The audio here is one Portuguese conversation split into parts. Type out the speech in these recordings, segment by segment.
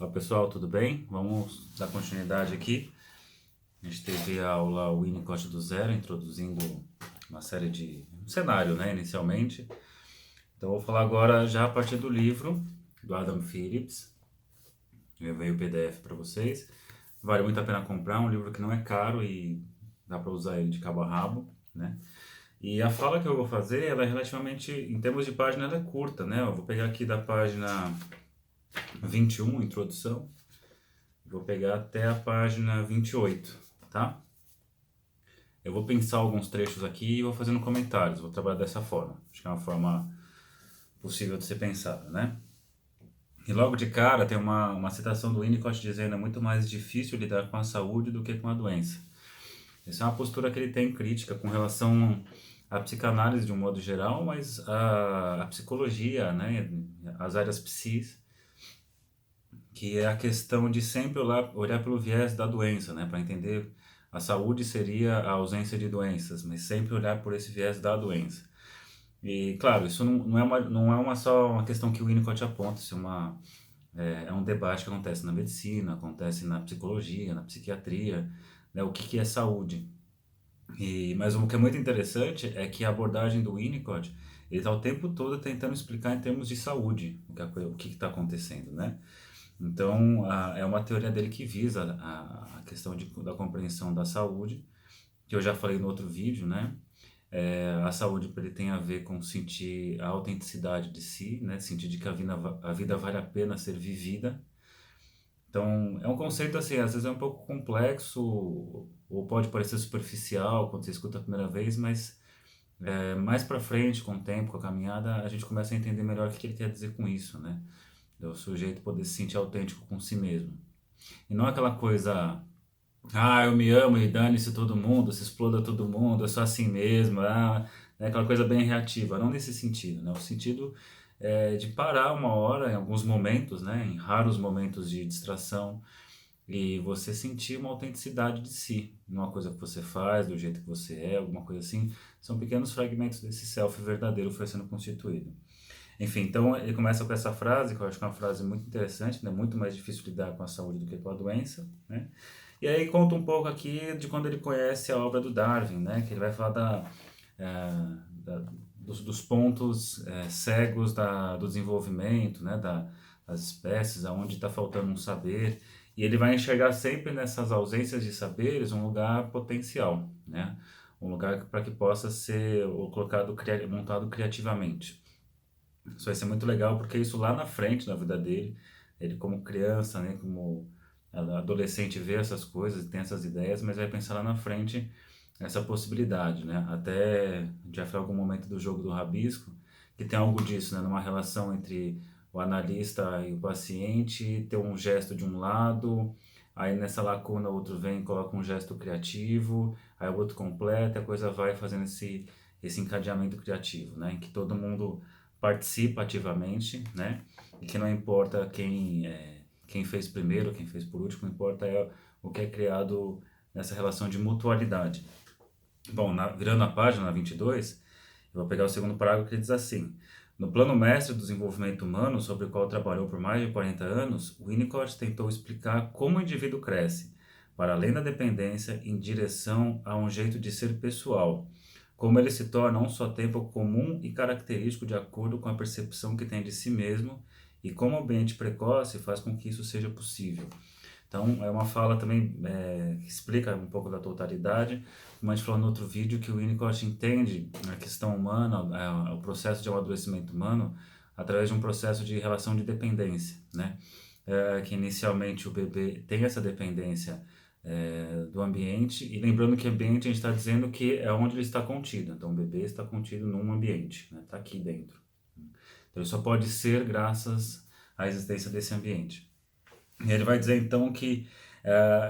Olá pessoal, tudo bem? Vamos dar continuidade aqui. A gente teve a aula Winnicott do Zero, introduzindo uma série de um cenário, né, inicialmente. Então eu vou falar agora já a partir do livro do Adam Phillips. Eu veio o PDF para vocês. Vale muito a pena comprar, um livro que não é caro e dá para usar ele de cabo a rabo, né? E a fala que eu vou fazer, ela é relativamente, em termos de página, ela é curta, né? Eu vou pegar aqui da página 21, introdução. Vou pegar até a página 28, tá? Eu vou pensar alguns trechos aqui e vou fazendo comentários. Vou trabalhar dessa forma. Acho que é uma forma possível de ser pensada, né? E logo de cara tem uma citação do Winnicott dizendo: é muito mais difícil lidar com a saúde do que com a doença. Essa é uma postura que ele tem crítica com relação à psicanálise de um modo geral, mas a psicologia, né? As áreas psis, que é a questão de sempre olhar pelo viés da doença, né? Para entender a saúde seria a ausência de doenças, mas sempre olhar por esse viés da doença. E claro, isso não é só uma questão que o Winnicott aponta, isso é um debate que acontece na medicina, acontece na psicologia, na psiquiatria, né? O que é saúde? Mas o que é muito interessante é que a abordagem do Winnicott, ele está o tempo todo tentando explicar em termos de saúde o que está acontecendo, né? Então, é uma teoria dele que visa a questão da compreensão da saúde, que eu já falei no outro vídeo, né? A saúde para ele tem a ver com sentir a autenticidade de si, né? Sentir de que a vida vale a pena ser vivida. Então, é um conceito assim, às vezes é um pouco complexo, ou pode parecer superficial quando você escuta a primeira vez, mas mais para frente, com o tempo, com a caminhada, a gente começa a entender melhor o que ele quer dizer com isso, né? Do sujeito poder se sentir autêntico com si mesmo. E não aquela coisa, eu me amo e dane-se todo mundo, se exploda todo mundo, eu sou assim mesmo, né, aquela coisa bem reativa. Não nesse sentido, né? O sentido de parar uma hora, em alguns momentos, né? Em raros momentos de distração, e você sentir uma autenticidade de si, numa coisa que você faz, do jeito que você é, alguma coisa assim. São pequenos fragmentos desse self verdadeiro que foi sendo constituído. Enfim, então ele começa com essa frase, que eu acho que é uma frase muito interessante, né? Muito mais difícil lidar com a saúde do que com a doença, né? E aí conta um pouco aqui de quando ele conhece a obra do Darwin, né? Que ele vai falar dos pontos cegos do desenvolvimento, né? Das espécies, aonde está faltando um saber. E ele vai enxergar sempre nessas ausências de saberes um lugar potencial, né? Um lugar para que possa ser montado criativamente. Isso vai ser muito legal porque isso lá na frente na vida dele, ele como criança, né, como adolescente vê essas coisas, tem essas ideias, mas vai pensar lá na frente essa possibilidade, né? Até já foi algum momento do jogo do rabisco que tem algo disso, né? Numa relação entre o analista e o paciente, ter um gesto de um lado, aí nessa lacuna o outro vem e coloca um gesto criativo, aí o outro completa, a coisa vai fazendo esse encadeamento criativo, né? Em que todo mundo participa ativamente, né? E que não importa quem fez primeiro, quem fez por último, importa o que é criado nessa relação de mutualidade. Bom, virando a página, na 22, eu vou pegar o segundo parágrafo que diz assim: no plano mestre do desenvolvimento humano, sobre o qual trabalhou por mais de 40 anos, Winnicott tentou explicar como o indivíduo cresce, para além da dependência, em direção a um jeito de ser pessoal, como ele se torna um só tempo comum e característico de acordo com a percepção que tem de si mesmo e como o ambiente precoce faz com que isso seja possível. Então, é uma fala também que explica um pouco da totalidade, como a gente falou no outro vídeo, que o Winnicott entende a questão humana, o processo de amadurecimento humano, através de um processo de relação de dependência, né? Que inicialmente o bebê tem essa dependência do ambiente, e lembrando que ambiente a gente está dizendo que é onde ele está contido, então o bebê está contido num ambiente, né? Está aqui dentro. Então ele só pode ser graças à existência desse ambiente. E ele vai dizer então que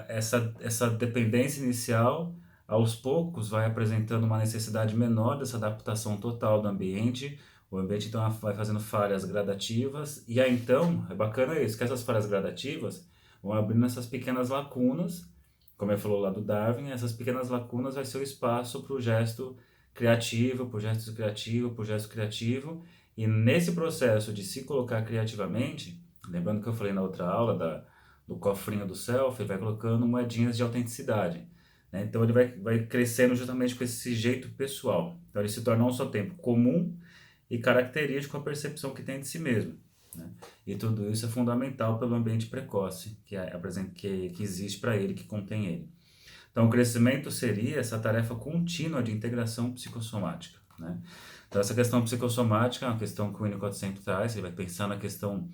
essa dependência inicial, aos poucos, vai apresentando uma necessidade menor dessa adaptação total do ambiente. O ambiente então vai fazendo falhas gradativas, e aí então, é bacana isso, que essas falhas gradativas vão abrindo essas pequenas lacunas, como ele falou lá do Darwin, essas pequenas lacunas vai ser o espaço para o gesto criativo, para o gesto criativo, para o gesto criativo, e nesse processo de se colocar criativamente, Lembrando que eu falei na outra aula do cofrinho do self, ele vai colocando moedinhas de autenticidade, né? Então ele vai crescendo justamente com esse jeito pessoal. Então ele se torna ao mesmo tempo comum e característico a percepção que tem de si mesmo, né? E tudo isso é fundamental pelo ambiente precoce que existe para ele, que contém ele. Então, o crescimento seria essa tarefa contínua de integração psicossomática, né? Então, essa questão psicossomática é uma questão que o Winnicott sempre traz, ele vai pensar na questão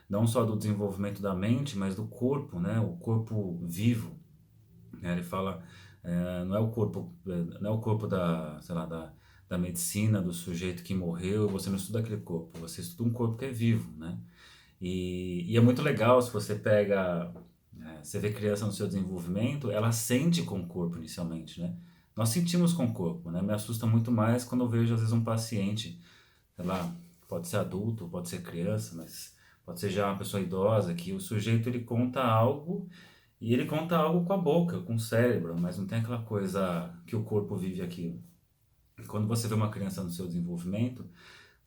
não só do desenvolvimento da mente, mas do corpo, né? O corpo vivo, né? Ele fala, não é o corpo da, sei lá, da medicina, do sujeito que morreu, você não estuda aquele corpo, você estuda um corpo que é vivo, né? E é muito legal se você pega, você vê criança no seu desenvolvimento, ela sente com o corpo inicialmente, né? Nós sentimos com o corpo, né? Me assusta muito mais quando eu vejo às vezes um paciente, sei lá, pode ser adulto, pode ser criança, mas pode ser já uma pessoa idosa, que o sujeito ele conta algo e ele conta algo com a boca, com o cérebro, mas não tem aquela coisa que o corpo vive aquilo. E quando você vê uma criança no seu desenvolvimento,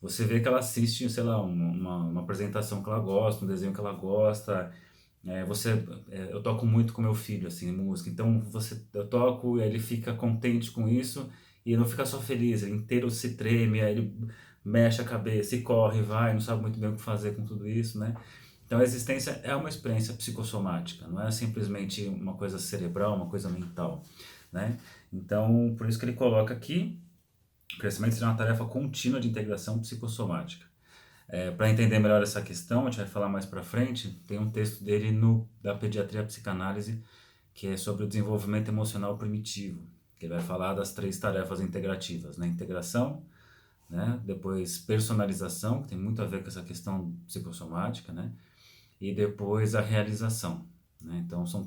você vê que ela assiste, sei lá, uma apresentação que ela gosta, um desenho que ela gosta. Eu toco muito com meu filho, assim, música. Então, eu toco e aí ele fica contente com isso e ele não fica só feliz, ele inteiro se treme, aí ele mexe a cabeça e corre, vai, não sabe muito bem o que fazer com tudo isso, né? Então, a existência é uma experiência psicossomática, não é simplesmente uma coisa cerebral, uma coisa mental, né? Então, por isso que ele coloca aqui, o crescimento será uma tarefa contínua de integração psicossomática. Para entender melhor essa questão, a gente vai falar mais para frente, tem um texto dele da Pediatria e Psicanálise, que é sobre o desenvolvimento emocional primitivo, que ele vai falar das 3 tarefas integrativas, né? Integração, né? Depois personalização, que tem muito a ver com essa questão psicossomática, né? E depois a realização, né? Então são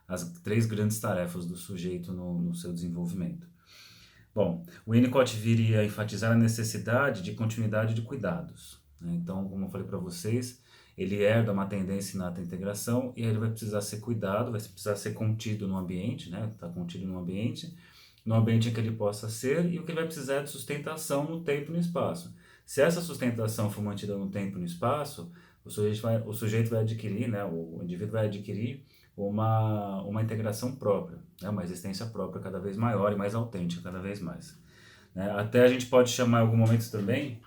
as 3 grandes tarefas do sujeito no seu desenvolvimento. Bom, o Winnicott viria a enfatizar a necessidade de continuidade de cuidados, né? Então, como eu falei para vocês, ele herda uma tendência inata à integração e aí ele vai precisar ser cuidado, vai precisar ser contido no ambiente, né? Está contido no ambiente em que ele possa ser, e o que ele vai precisar é de sustentação no tempo e no espaço. Se essa sustentação for mantida no tempo e no espaço, o sujeito vai adquirir, né? O indivíduo vai adquirir uma integração própria, né? Uma existência própria cada vez maior e mais autêntica cada vez mais, né? Até a gente pode chamar em algum momento também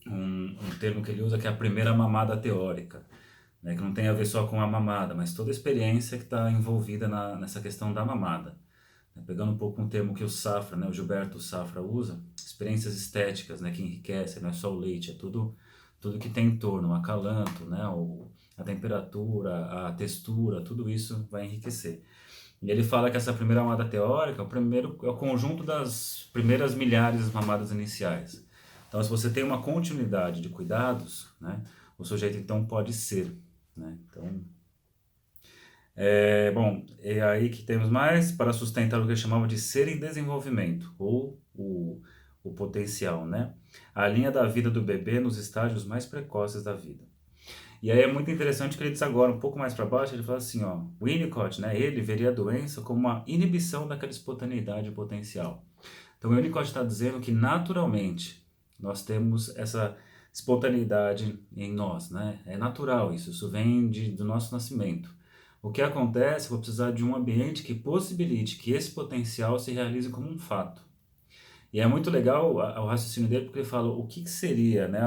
um termo que ele usa que é a primeira mamada teórica, né? Que não tem a ver só com a mamada, mas toda a experiência que está envolvida nessa questão da mamada, né? Pegando um pouco um termo que o Safra, né? O Gilberto Safra usa, experiências estéticas, né? Que enriquecem, não é só o leite, é tudo que tem em torno, o acalanto, né? A temperatura, a textura, tudo isso vai enriquecer. E ele fala que essa primeira mamada teórica é o conjunto das primeiras milhares de mamadas iniciais. Então, se você tem uma continuidade de cuidados, né, o sujeito então pode ser, né? Então, bom, é aí que temos mais para sustentar o que ele chamava de ser em desenvolvimento, ou o potencial, né? A linha da vida do bebê nos estágios mais precoces da vida. E aí é muito interessante que ele diz agora, um pouco mais para baixo, ele fala assim, ó, Winnicott, né, ele veria a doença como uma inibição daquela espontaneidade potencial. Então o Winnicott está dizendo que naturalmente nós temos essa espontaneidade em nós, né? É natural isso vem do nosso nascimento. O que acontece, eu vou precisar de um ambiente que possibilite que esse potencial se realize como um fato. E é muito legal o raciocínio dele, porque ele fala o que seria, né,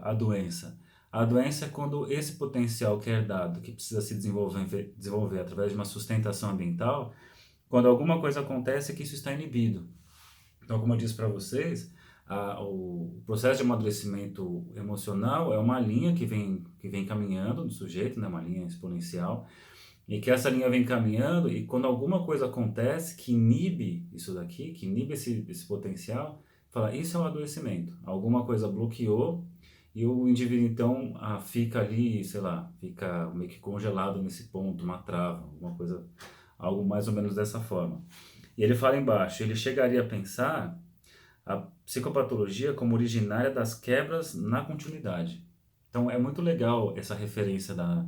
a doença. A doença é quando esse potencial que é herdado, que precisa se desenvolver através de uma sustentação ambiental, quando alguma coisa acontece é que isso está inibido. Então, como eu disse para vocês, o processo de amadurecimento emocional é uma linha que vem caminhando no sujeito, né, uma linha exponencial, e que essa linha vem caminhando e quando alguma coisa acontece que inibe isso daqui, que inibe esse potencial, fala, isso é um adoecimento. Alguma coisa bloqueou e o indivíduo então fica ali, sei lá, fica meio que congelado nesse ponto, uma trava, alguma coisa, algo mais ou menos dessa forma. E ele fala embaixo, ele chegaria a pensar a psicopatologia como originária das quebras na continuidade. Então é muito legal essa referência da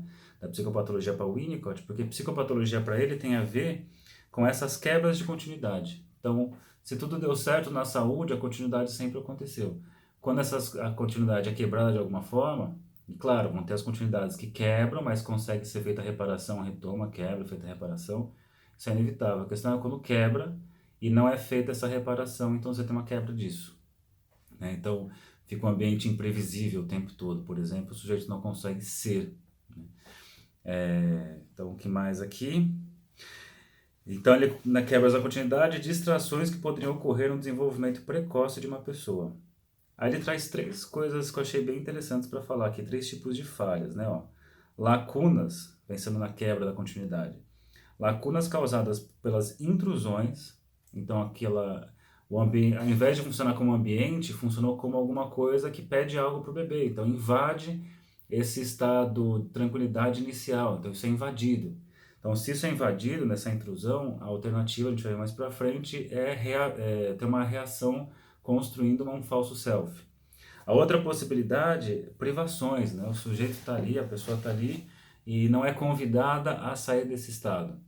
psicopatologia para Winnicott, porque psicopatologia para ele tem a ver com essas quebras de continuidade. Então, se tudo deu certo na saúde, a continuidade sempre aconteceu. Quando a continuidade é quebrada de alguma forma, E claro, vão ter as continuidades que quebram, mas consegue ser feita a reparação, retoma, quebra, feita a reparação. Isso é inevitável. A questão é quando quebra e não é feita essa reparação, então você tem uma quebra disso, né? Então fica um ambiente imprevisível o tempo todo, por exemplo, o sujeito não consegue ser, né? Então, o que mais aqui? Então, ele na quebra da continuidade, distrações que poderiam ocorrer no desenvolvimento precoce de uma pessoa. Aí ele traz três coisas que eu achei bem interessantes para falar aqui, três tipos de falhas, né? Ó, lacunas, pensando na quebra da continuidade. Lacunas causadas pelas intrusões, então o ambiente, ao invés de funcionar como ambiente, funcionou como alguma coisa que pede algo para o bebê, então invade esse estado de tranquilidade inicial, então isso é invadido. Então, se isso é invadido nessa intrusão, a alternativa, a gente vai ver mais para frente, é ter uma reação construindo um falso self. A outra possibilidade, privações, né? O sujeito está ali, a pessoa está ali e não é convidada a sair desse estado.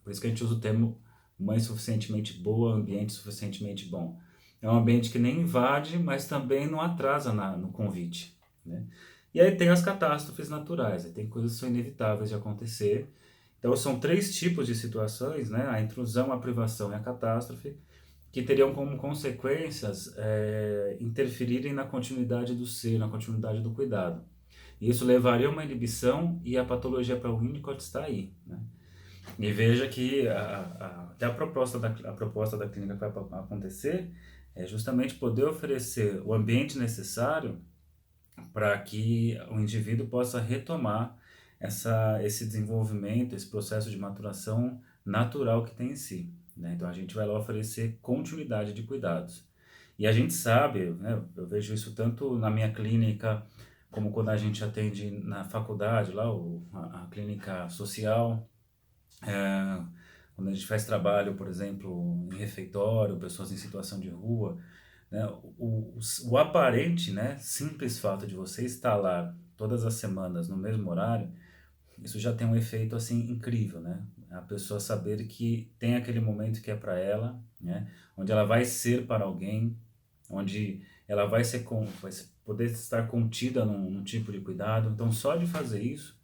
Por isso que a gente usa o termo mãe suficientemente boa, ambiente suficientemente bom. É um ambiente que nem invade, mas também não atrasa no convite, né? E aí tem as catástrofes naturais, tem coisas que são inevitáveis de acontecer. Então são três tipos de situações, né? A intrusão, a privação e a catástrofe, que teriam como consequências interferirem na continuidade do ser, na continuidade do cuidado. E isso levaria a uma inibição e a patologia para o Winnicott está aí, né? E veja que até a proposta da clínica que vai acontecer é justamente poder oferecer o ambiente necessário para que o indivíduo possa retomar esse desenvolvimento, esse processo de maturação natural que tem em si, né? Então a gente vai lá oferecer continuidade de cuidados. E a gente sabe, né, eu vejo isso tanto na minha clínica, como quando a gente atende na faculdade, lá a clínica social, é, quando a gente faz trabalho, por exemplo, em refeitório, pessoas em situação de rua, né, o aparente, né, simples fato de você estar lá todas as semanas no mesmo horário, isso já tem um efeito assim incrível, né? A pessoa saber que tem aquele momento que é para ela, né? Onde ela vai ser para alguém, onde ela poder estar contida num tipo de cuidado. Então, só de fazer isso,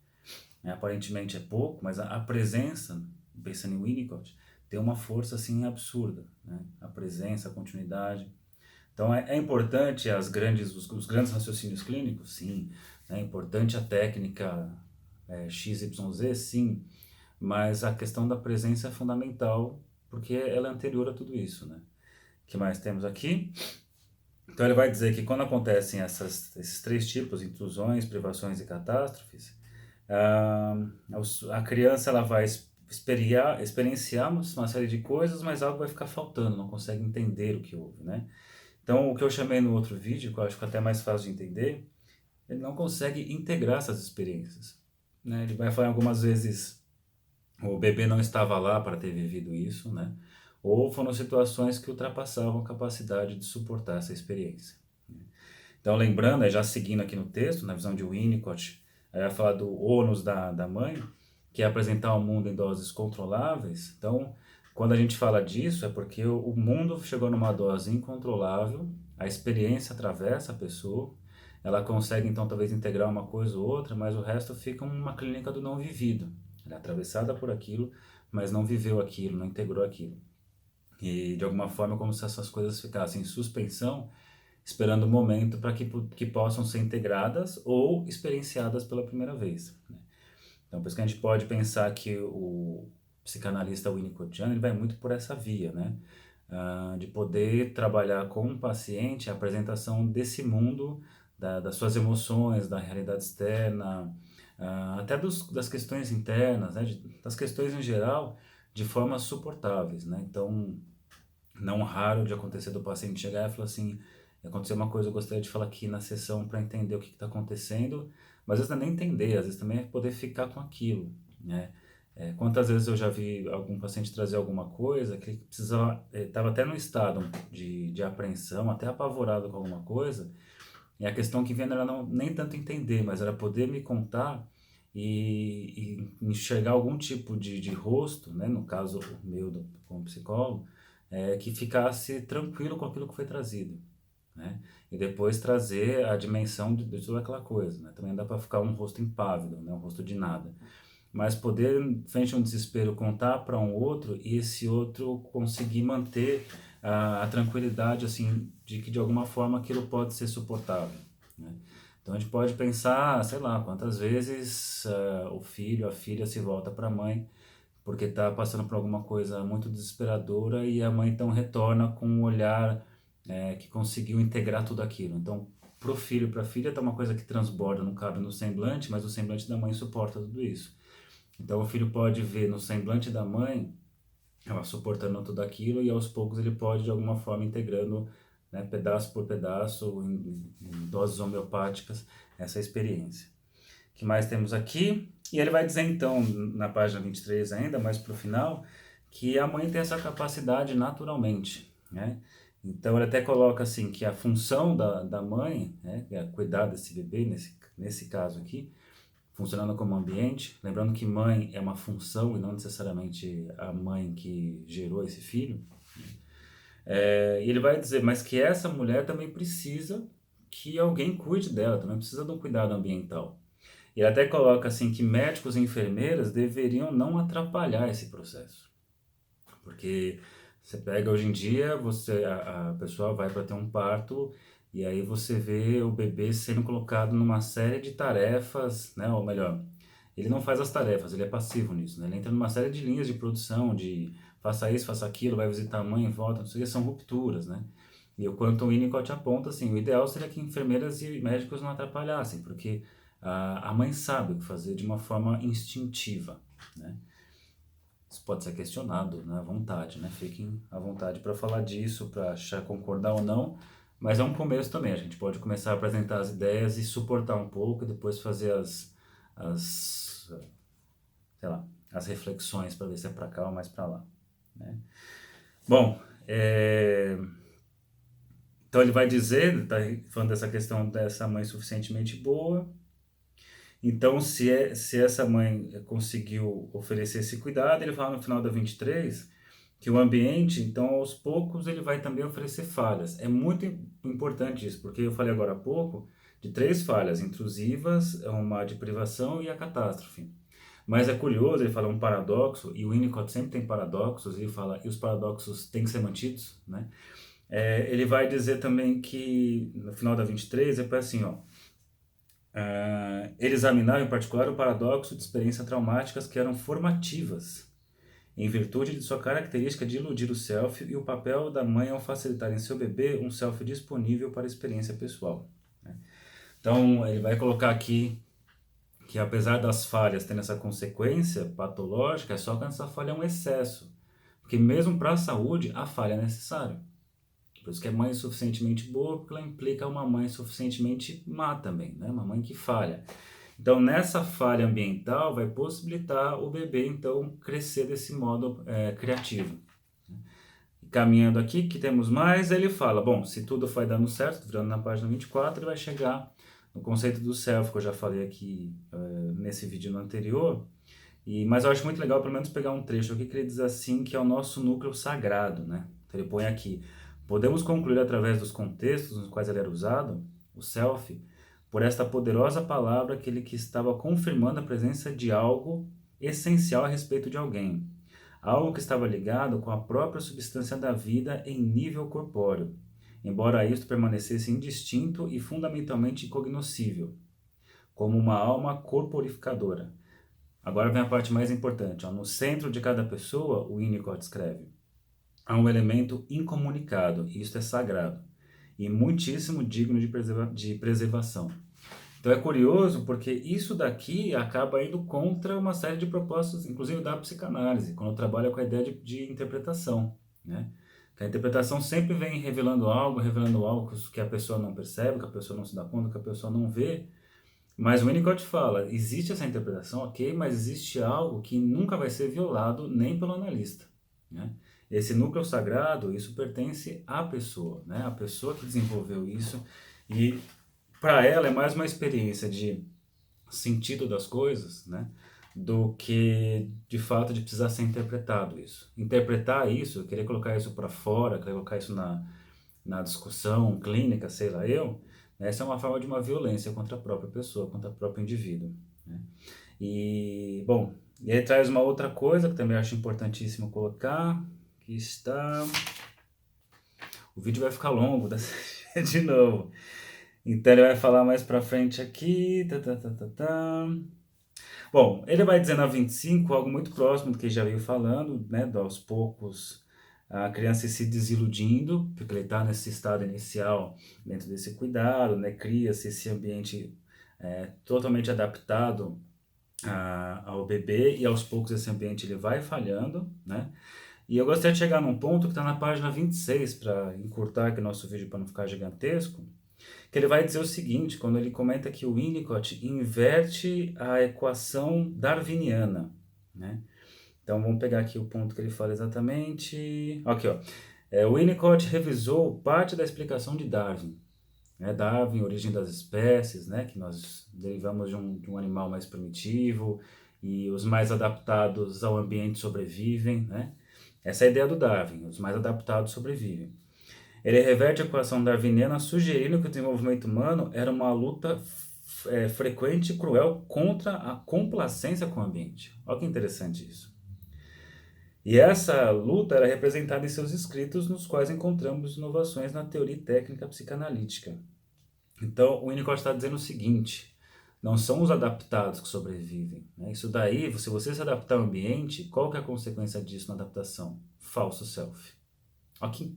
né, aparentemente é pouco, mas a presença, pensando em Winnicott, tem uma força assim absurda, né? A presença, a continuidade. Então é importante os grandes raciocínios clínicos, sim. É importante a técnica XYZ, sim. Mas a questão da presença é fundamental porque ela é anterior a tudo isso, né? O que mais temos aqui? Então ele vai dizer que quando acontecem esses três tipos, intrusões, privações e catástrofes, ah, a criança ela vai experienciar uma série de coisas, mas algo vai ficar faltando, não consegue entender o que houve, né? Então, o que eu chamei no outro vídeo, que eu acho que é até mais fácil de entender, ele não consegue integrar essas experiências, né? Ele vai falar algumas vezes o bebê não estava lá para ter vivido isso, né? Ou foram situações que ultrapassavam a capacidade de suportar essa experiência. Então, lembrando, já seguindo aqui no texto, na visão de Winnicott, aí vai falar do ônus da mãe, que é apresentar o mundo em doses controláveis. Então, quando a gente fala disso, é porque o mundo chegou numa dose incontrolável, a experiência atravessa a pessoa, ela consegue então talvez integrar uma coisa ou outra, mas o resto fica uma clínica do não vivido. Ela é atravessada por aquilo, mas não viveu aquilo, não integrou aquilo. E de alguma forma é como se essas coisas ficassem em suspensão, esperando o momento para que possam ser integradas ou experienciadas pela primeira vez, né? Então, por isso que a gente pode pensar que o psicanalista winnicottiano ele vai muito por essa via, né? De poder trabalhar com o paciente a apresentação desse mundo, das suas emoções, da realidade externa, até das questões internas, né? Das questões em geral, de formas suportáveis, né? Então, não raro de acontecer do paciente chegar e falar assim, aconteceu uma coisa, eu gostaria de falar aqui na sessão para entender o que está acontecendo, mas às vezes não é nem entender, às vezes também é poder ficar com aquilo, né? Quantas vezes eu já vi algum paciente trazer alguma coisa que ele precisava, estava até no estado de apreensão, até apavorado com alguma coisa, e a questão que vinha não era nem tanto entender, mas era poder me contar e enxergar algum tipo de rosto, né? No caso meu como psicólogo, que ficasse tranquilo com aquilo que foi trazido. né? E depois trazer a dimensão de toda aquela coisa, né? Também dá para ficar um rosto impávido, né? Um rosto de nada. Mas poder, frente a um desespero, contar para um outro e esse outro conseguir manter a tranquilidade, assim, de que de alguma forma aquilo pode ser suportável, né? Então a gente pode pensar, sei lá, quantas vezes o filho, a filha se volta para a mãe porque está passando por alguma coisa muito desesperadora e a mãe então retorna com um olhar que conseguiu integrar tudo aquilo. Então, pro filho, para a filha, tá uma coisa que transborda, não cabe no semblante, mas o semblante da mãe suporta tudo isso. Então, o filho pode ver no semblante da mãe ela suportando tudo aquilo e aos poucos ele pode de alguma forma integrando, né, pedaço por pedaço, em doses homeopáticas, essa experiência. O que mais temos aqui? E ele vai dizer então, na página 23 ainda, mais para o final, que a mãe tem essa capacidade naturalmente, né? Então ele até coloca assim que a função da mãe, né, é cuidar desse bebê, nesse caso aqui, funcionando como ambiente, lembrando que mãe é uma função e não necessariamente a mãe que gerou esse filho. E ele vai dizer, mas que essa mulher também precisa que alguém cuide dela, também precisa de um cuidado ambiental. E ele até coloca assim que médicos e enfermeiras deveriam não atrapalhar esse processo. Porque você pega hoje em dia, a pessoa vai para ter um parto e aí você vê o bebê sendo colocado numa série de tarefas, né? Ou melhor, ele não faz as tarefas, ele é passivo nisso, né? Ele entra numa série de linhas de produção, de faça isso, faça aquilo, vai visitar a mãe, volta, não sei o que, são rupturas, né? E o quanto o Winnicott aponta, assim, o ideal seria que enfermeiras e médicos não atrapalhassem, porque a mãe sabe o que fazer de uma forma instintiva, né? Isso pode ser questionado, né, à vontade, né? Fiquem à vontade para falar disso, para achar concordar ou não, mas é um começo também. A gente pode começar a apresentar as ideias e suportar um pouco, e depois fazer as, sei lá, as reflexões para ver se é para cá ou mais para lá, né? Bom, então ele vai dizer, tá falando dessa questão dessa mãe suficientemente boa. Então, se essa mãe conseguiu oferecer esse cuidado, ele fala no final da 23 que o ambiente, então, aos poucos, ele vai também oferecer falhas. É muito importante isso, porque eu falei agora há pouco de 3 falhas intrusivas, uma de privação e a catástrofe. Mas é curioso, ele fala um paradoxo, e o Winnicott sempre tem paradoxos, ele fala, e os paradoxos têm que ser mantidos, né? Ele vai dizer também que, no final da 23, é assim, ó, ele examinava em particular o paradoxo de experiências traumáticas que eram formativas, em virtude de sua característica de iludir o self e o papel da mãe ao facilitar em seu bebê um self disponível para a experiência pessoal, né? Então, ele vai colocar aqui que apesar das falhas tendo essa consequência patológica, é só quando essa falha é um excesso. Porque mesmo para a saúde, a falha é necessária. Por isso que é mãe suficientemente boa, porque ela implica uma mãe suficientemente má também, né? Uma mãe que falha. Então, nessa falha ambiental, vai possibilitar o bebê, então, crescer desse modo criativo. Caminhando aqui, que temos mais, ele fala, bom, se tudo vai dando certo, virando na página 24, ele vai chegar no conceito do self, que eu já falei aqui nesse vídeo no anterior, mas eu acho muito legal, pelo menos, pegar um trecho aqui que ele diz assim, que é o nosso núcleo sagrado, né? Então ele põe aqui, podemos concluir através dos contextos nos quais ele era usado, o self, por esta poderosa palavra que estava confirmando a presença de algo essencial a respeito de alguém, algo que estava ligado com a própria substância da vida em nível corpóreo, embora isto permanecesse indistinto e fundamentalmente incognoscível, como uma alma corporificadora. Agora vem a parte mais importante. Ó. No centro de cada pessoa, o Winnicott escreve, há um elemento incomunicado, e isto é sagrado, e muitíssimo digno de preservação. Então é curioso porque isso daqui acaba indo contra uma série de propostas, inclusive da psicanálise, quando trabalha com a ideia de interpretação, né? Que a interpretação sempre vem revelando algo que a pessoa não percebe, que a pessoa não se dá conta, que a pessoa não vê. Mas o Winnicott fala, existe essa interpretação, ok, mas existe algo que nunca vai ser violado nem pelo analista, né? Esse núcleo sagrado, isso pertence à pessoa, né? A pessoa que desenvolveu isso e para ela é mais uma experiência de sentido das coisas, né? Do que de fato de precisar ser interpretado isso. Interpretar isso, querer colocar isso para fora, querer colocar isso na discussão clínica, sei lá eu, né, essa é uma forma de uma violência contra a própria pessoa, contra o próprio indivíduo, né? E, bom, e aí traz uma outra coisa que também acho importantíssimo colocar, que está... O vídeo vai ficar longo de novo. Então ele vai falar mais pra frente aqui. Bom, ele vai dizer na 25 algo muito próximo do que já veio falando, né? Aos poucos a criança se desiludindo, porque ele está nesse estado inicial dentro desse cuidado, né? Cria-se esse ambiente totalmente adaptado ao bebê e aos poucos esse ambiente ele vai falhando, né? E eu gostaria de chegar num ponto que está na página 26, para encurtar aqui o nosso vídeo para não ficar gigantesco, que ele vai dizer o seguinte, quando ele comenta que o Winnicott inverte a equação darwiniana, né? Então vamos pegar aqui o ponto que ele fala exatamente. Aqui, ó. O Winnicott revisou parte da explicação de Darwin, né? Darwin, origem das espécies, né? Que nós derivamos de um animal mais primitivo e os mais adaptados ao ambiente sobrevivem, né? Essa é a ideia do Darwin, os mais adaptados sobrevivem. Ele reverte a equação darwiniana sugerindo que o desenvolvimento humano era uma luta frequente e cruel contra a complacência com o ambiente. Olha que interessante isso. E essa luta era representada em seus escritos, nos quais encontramos inovações na teoria e técnica psicanalítica. Então, o Winnicott está dizendo o seguinte: não são os adaptados que sobrevivem, né? Isso daí, se você se adaptar ao ambiente, qual que é a consequência disso na adaptação? Falso self. Olha que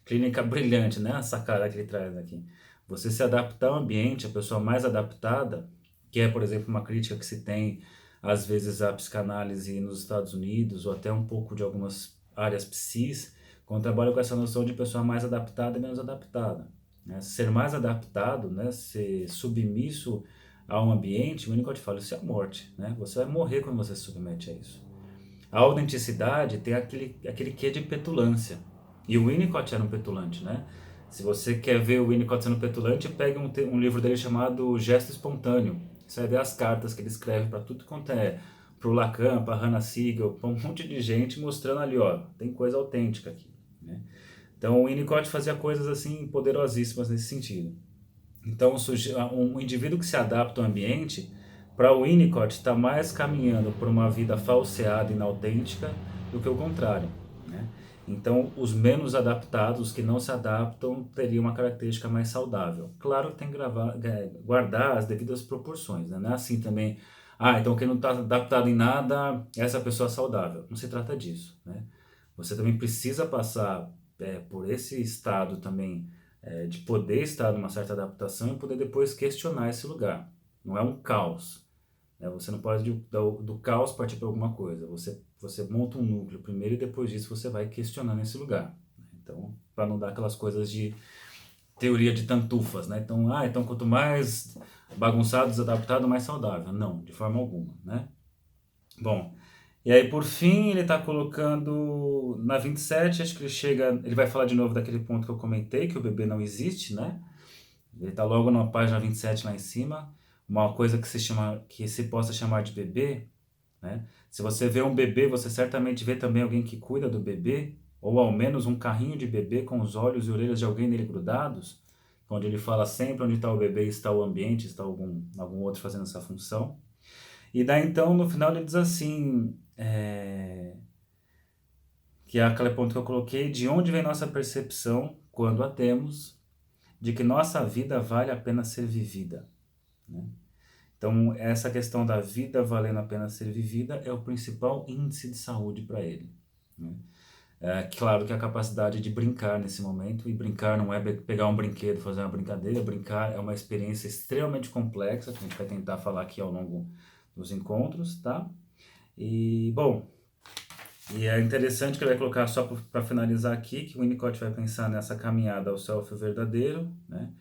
clínica brilhante, né? A sacada que ele traz aqui. Você se adaptar ao ambiente, a pessoa mais adaptada, que é, por exemplo, uma crítica que se tem, às vezes, à psicanálise nos Estados Unidos, ou até um pouco de algumas áreas psis, quando trabalham com essa noção de pessoa mais adaptada e menos adaptada, né? Ser mais adaptado, né? Ser submisso a um ambiente, o único que eu te falo, isso é a morte, né? Você vai morrer quando você se submete a isso. A autenticidade tem aquele quê de petulância. E o Winnicott era um petulante, né? Se você quer ver o Winnicott sendo petulante, pegue um livro dele chamado Gesto Espontâneo. Você vai ver as cartas que ele escreve para tudo quanto é... Pro Lacan, para Hannah Siegel, para um monte de gente mostrando ali, ó, tem coisa autêntica aqui, né? Então o Winnicott fazia coisas assim poderosíssimas nesse sentido. Então um indivíduo que se adapta ao ambiente, para o Winnicott, está mais caminhando por uma vida falseada e inautêntica do que o contrário, né? Então, os menos adaptados, os que não se adaptam, teriam uma característica mais saudável. Claro que tem que guardar as devidas proporções, né? Não é assim também, então quem não está adaptado em nada, essa pessoa é saudável. Não se trata disso, né? Você também precisa passar por esse estado também, de poder estar numa certa adaptação e poder depois questionar esse lugar. Não é um caos, né? Você não pode do caos partir para alguma coisa. Você monta um núcleo primeiro e depois disso você vai questionando esse lugar. Então, para não dar aquelas coisas de teoria de tantufas, né? Então quanto mais bagunçado, desadaptado, mais saudável. Não, de forma alguma, né? Bom, e aí por fim ele está colocando na 27, acho que ele vai falar de novo daquele ponto que eu comentei, que o bebê não existe, né? Ele está logo na página 27 lá em cima, uma coisa que se possa chamar de bebê, né? Se você vê um bebê, você certamente vê também alguém que cuida do bebê, ou ao menos um carrinho de bebê com os olhos e orelhas de alguém nele grudados, onde ele fala sempre onde está o bebê, está o ambiente, está algum outro fazendo essa função. E daí então, no final ele diz assim, que é aquele ponto que eu coloquei, de onde vem nossa percepção, quando a temos, de que nossa vida vale a pena ser vivida, né? Então, essa questão da vida valendo a pena ser vivida é o principal índice de saúde para ele, né? Claro que a capacidade de brincar nesse momento, e brincar não é pegar um brinquedo e fazer uma brincadeira, brincar é uma experiência extremamente complexa, que a gente vai tentar falar aqui ao longo dos encontros, tá? E, bom, e é interessante que ele vai colocar, só para finalizar aqui, que o Winnicott vai pensar nessa caminhada ao self verdadeiro, né?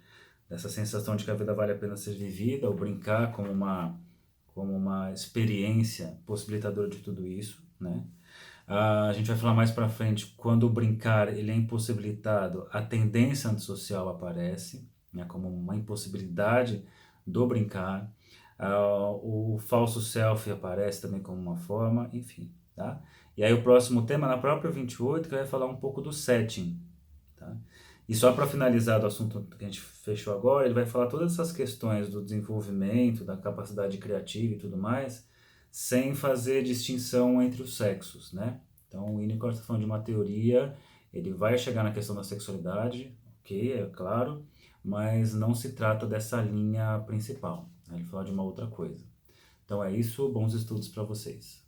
Essa sensação de que a vida vale a pena ser vivida, ou brincar como uma experiência possibilitadora de tudo isso, né? A gente vai falar mais para frente, quando o brincar ele é impossibilitado, a tendência antissocial aparece, né, como uma impossibilidade do brincar. O falso self aparece também como uma forma, enfim, tá? E aí o próximo tema, na própria 28, que vai falar um pouco do setting, tá? E só para finalizar do assunto que a gente fechou agora, ele vai falar todas essas questões do desenvolvimento, da capacidade criativa e tudo mais, sem fazer distinção entre os sexos, né? Então, o Winnicott está falando de uma teoria, ele vai chegar na questão da sexualidade, ok, é claro, mas não se trata dessa linha principal, né? Ele fala de uma outra coisa. Então é isso, bons estudos para vocês.